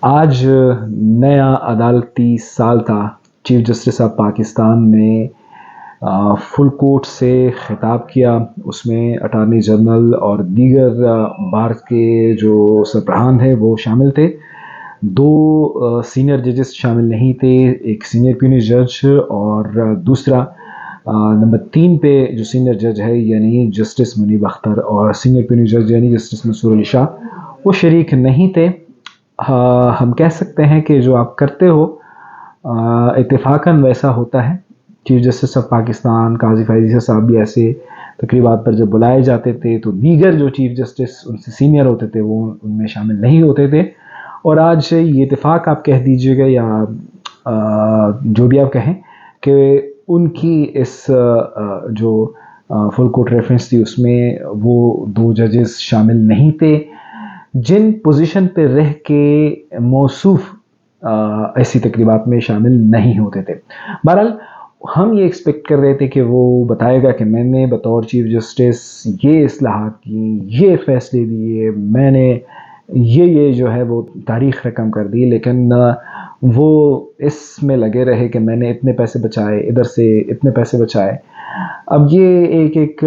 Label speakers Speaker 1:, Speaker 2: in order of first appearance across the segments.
Speaker 1: آج نیا عدالتی سال تھا۔ چیف جسٹس آف پاکستان نے فل کورٹ سے خطاب کیا۔ اس میں اٹارنی جنرل اور دیگر بھارت کے جو سربراہان ہیں وہ شامل تھے۔ دو سینئر ججز شامل نہیں تھے، ایک سینئر پیونی جج اور دوسرا نمبر 3 پہ جو سینئر جج ہے یعنی جسٹس منیب اختر، اور سینئر پیونی جج یعنی جسٹس منصور علی شاہ وہ شریک نہیں تھے۔ ہم کہہ سکتے ہیں کہ جو آپ کرتے ہو اتفاقاً ویسا ہوتا ہے۔ چیف جسٹس آف پاکستان قاضی فائز صاحب بھی ایسے تقریبات پر جب بلائے جاتے تھے تو دیگر جو چیف جسٹس ان سے سینئر ہوتے تھے وہ ان میں شامل نہیں ہوتے تھے، اور آج یہ اتفاق آپ کہہ دیجیے گا یا جو بھی آپ کہیں کہ ان کی اس جو فل کورٹ ریفرنس تھی اس میں وہ دو ججز شامل نہیں تھے جن پوزیشن پہ رہ کے موصوف ایسی تقریبات میں شامل نہیں ہوتے تھے۔ بہرحال ہم یہ ایکسپیکٹ کر رہے تھے کہ وہ بتائے گا کہ میں نے بطور چیف جسٹس یہ اصلاحات کی، یہ فیصلے دیے، میں نے یہ جو ہے وہ تاریخ رقم کر دی، لیکن وہ اس میں لگے رہے کہ میں نے اتنے پیسے بچائے، ادھر سے اتنے پیسے بچائے۔ اب یہ ایک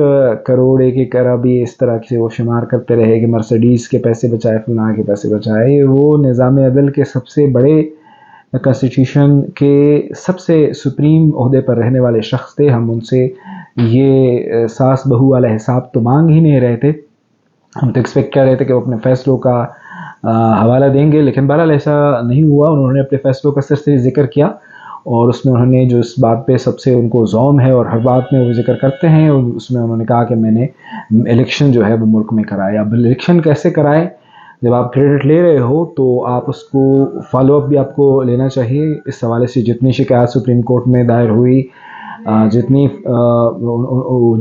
Speaker 1: کروڑ ایک ارب اس طرح سے وہ شمار کرتے رہے کہ مرسڈیز کے پیسے بچائے، فلاں کے پیسے بچائے۔ وہ نظام عدل کے سب سے بڑے، کانسٹیٹیوشن کے سب سے سپریم عہدے پر رہنے والے شخص تھے۔ ہم ان سے یہ ساس بہو والا حساب تو مانگ ہی نہیں رہے تھے، ہم تو ایکسپیکٹ کر رہے تھے کہ وہ اپنے فیصلوں کا حوالہ دیں گے، لیکن بہرحال ایسا نہیں ہوا۔ انہوں نے اپنے فیصلوں کا سرسری ذکر کیا، اور اس میں انہوں نے جو اس بات پہ سب سے ان کو زوم ہے اور ہر بات میں وہ ذکر کرتے ہیں، اور اس میں انہوں نے کہا کہ میں نے الیکشن جو ہے وہ ملک میں کرائے۔ اب الیکشن کیسے کرائے؟ جب آپ کریڈٹ لے رہے ہو تو آپ اس کو فالو اپ بھی آپ کو لینا چاہیے۔ اس حوالے سے جتنی شکایات سپریم کورٹ میں دائر ہوئی، جتنی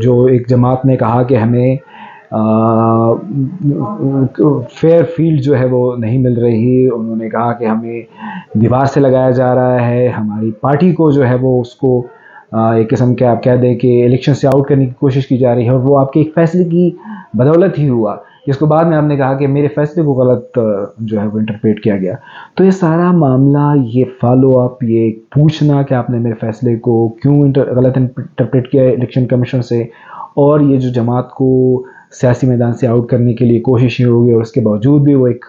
Speaker 1: جو ایک جماعت نے کہا کہ ہمیں فیئر فیلڈ جو ہے وہ نہیں مل رہی، انہوں نے کہا کہ ہمیں دیوار سے لگایا جا رہا ہے، ہماری پارٹی کو جو ہے وہ اس کو ایک قسم کے آپ کہہ دیں کہ الیکشن سے آؤٹ کرنے کی کوشش کی جا رہی ہے، اور وہ آپ کے ایک فیصلے کی بدولت ہی ہوا، جس کو بعد میں آپ نے کہا کہ میرے فیصلے کو غلط جو ہے وہ انٹرپریٹ کیا گیا۔ تو یہ سارا معاملہ، یہ فالو اپ، یہ پوچھنا کہ آپ نے میرے فیصلے کو کیوں غلط انٹرپریٹ کیا الیکشن کمیشن سے، اور یہ جو جماعت کو سیاسی میدان سے آؤٹ کرنے کے لیے کوششیں ہوگی، اور اس کے باوجود بھی وہ ایک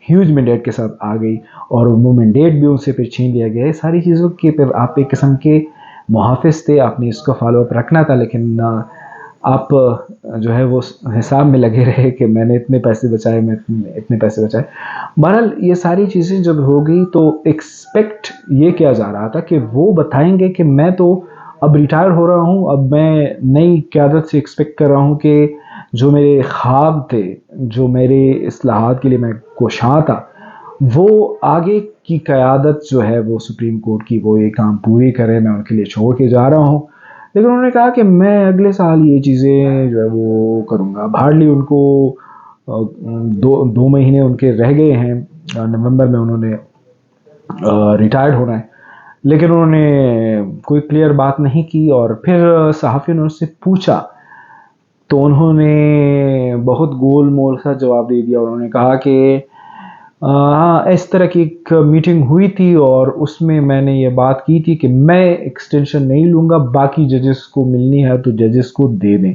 Speaker 1: ہیوج مینڈیٹ کے ساتھ آ گئی، اور وہ مینڈیٹ بھی ان سے پھر چھین لیا گیا۔ یہ ساری چیزوں کے پھر آپ ایک قسم کے محافظ تھے، آپ نے اس کا فالو اپ رکھنا تھا، لیکن آپ جو ہے وہ حساب میں لگے رہے کہ میں نے اتنے پیسے بچائے، میں اتنے پیسے بچائے۔ بہرحال یہ ساری چیزیں جب ہو گئی تو ایکسپیکٹ یہ کیا جا رہا تھا کہ وہ بتائیں گے کہ میں تو اب ریٹائر ہو رہا ہوں، اب میں نئی قیادت سے ایکسپیکٹ کر رہا ہوں کہ جو میرے خواب تھے، جو میرے اصلاحات کے لیے میں کوشاں تھا، وہ آگے کی قیادت جو ہے وہ سپریم کورٹ کی وہ یہ کام پوری کرے، میں ان کے لیے چھوڑ کے جا رہا ہوں۔ لیکن انہوں نے کہا کہ میں اگلے سال یہ چیزیں جو ہے وہ کروں گا۔ ہارڈلی ان کو دو مہینے ان کے رہ گئے ہیں، نومبر میں انہوں نے ریٹائرڈ ہونا ہے، لیکن انہوں نے کوئی کلیئر بات نہیں کی۔ اور پھر صحافیوں نے ان سے پوچھا تو انہوں نے بہت گول مول سا جواب دے دیا، انہوں نے کہا کہ ہاں اس طرح کی ایک میٹنگ ہوئی تھی اور اس میں میں نے یہ بات کی تھی کہ میں ایکسٹینشن نہیں لوں گا، باقی ججز کو ملنی ہے تو ججز کو دے دیں۔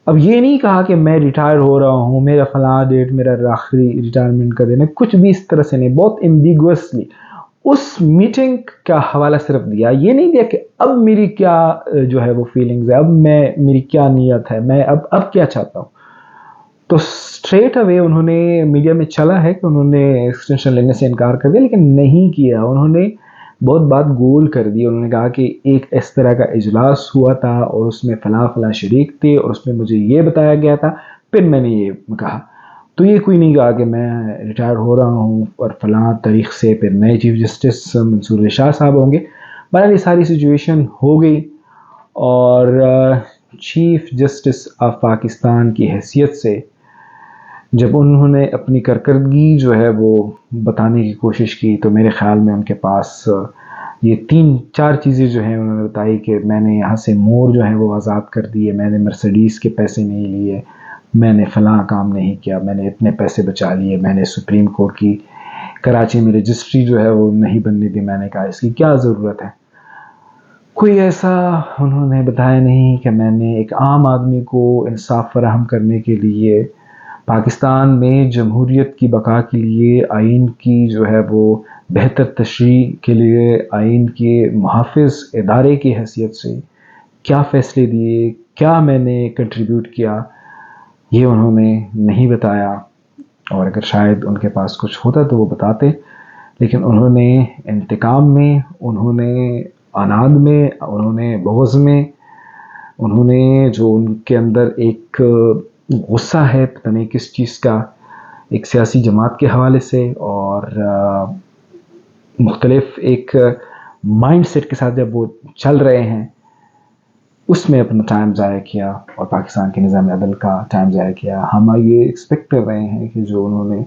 Speaker 1: اب یہ نہیں کہا کہ میں ریٹائر ہو رہا ہوں، میرا فلاں ڈیٹ، میرا آخری ریٹائرمنٹ کا دن ہے، کچھ بھی اس طرح سے نہیں، بہت ایمبیگوسلی اس میٹنگ کا حوالہ صرف دیا، یہ نہیں دیا کہ اب میری کیا جو ہے وہ فیلنگز ہے، اب میری کیا نیت ہے، میں اب کیا چاہتا ہوں۔ تو اسٹریٹ اوے انہوں نے میڈیا میں چلا ہے کہ انہوں نے ایکسٹینشن لینے سے انکار کر دیا، لیکن نہیں کیا، انہوں نے بہت بات گول کر دی۔ انہوں نے کہا کہ ایک اس طرح کا اجلاس ہوا تھا اور اس میں فلاں شریک تھے اور اس میں مجھے یہ بتایا گیا تھا، پھر میں نے یہ کہا۔ تو یہ کوئی نہیں کہا کہ میں ریٹائر ہو رہا ہوں اور فلاں تاریخ سے پھر نئے چیف جسٹس منصور علی شاہ صاحب ہوں گے۔ بہرحال یہ ساری سچویشن ہو گئی، اور چیف جسٹس آف پاکستان کی حیثیت سے جب انہوں نے اپنی کارکردگی جو ہے وہ بتانے کی کوشش کی تو میرے خیال میں ان کے پاس یہ 3-4 چیزیں جو ہیں انہوں نے بتائی کہ میں نے یہاں سے مور جو ہیں وہ آزاد کر دیے، میں نے مرسڈیز کے پیسے نہیں لیے، میں نے فلاں کام نہیں کیا، میں نے اتنے پیسے بچا لیے، میں نے سپریم کورٹ کی کراچی میں رجسٹری جو ہے وہ نہیں بننی دی، میں نے کہا اس کی کیا ضرورت ہے؟ کوئی ایسا انہوں نے بتایا نہیں کہ میں نے ایک عام آدمی کو انصاف فراہم کرنے کے لیے، پاکستان میں جمہوریت کی بقا کے لیے، آئین کی جو ہے وہ بہتر تشریح کے لیے، آئین کے محافظ ادارے کی حیثیت سے کیا فیصلے دیے، کیا میں نے کنٹریبیوٹ کیا، یہ انہوں نے نہیں بتایا۔ اور اگر شاید ان کے پاس کچھ ہوتا تو وہ بتاتے، لیکن انہوں نے انتقام میں، انہوں نے اناد میں، انہوں نے بغض میں، انہوں نے جو ان کے اندر ایک غصہ ہے پتہ نہیں کس چیز کا، ایک سیاسی جماعت کے حوالے سے، اور مختلف ایک مائنڈ سیٹ کے ساتھ جب وہ چل رہے ہیں، اس میں اپنا ٹائم ضائع کیا اور پاکستان کے نظام عدل کا ٹائم ضائع کیا۔ ہم یہ ایکسپیکٹ کر رہے ہیں کہ جو انہوں نے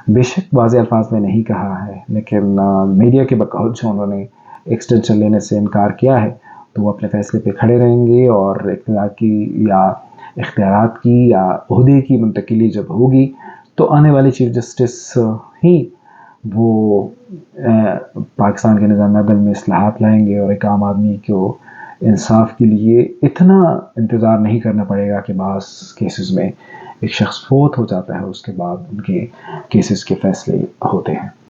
Speaker 1: بے شک واضح الفاظ میں نہیں کہا ہے، لیکن میڈیا کے بقول جو انہوں نے ایکسٹینشن لینے سے انکار کیا ہے، تو وہ اپنے فیصلے پہ کھڑے رہیں گے، اور اقتدار کی یا اختیارات کی یا عہدے کی منتقلی جب ہوگی تو آنے والی چیف جسٹس ہی وہ پاکستان کے نظام عدل میں اصلاحات لائیں گے، اور ایک عام آدمی کو انصاف کے لیے اتنا انتظار نہیں کرنا پڑے گا کہ بعض کیسز میں ایک شخص فوت ہو جاتا ہے، اس کے بعد ان کے کیسز کے فیصلے ہوتے ہیں۔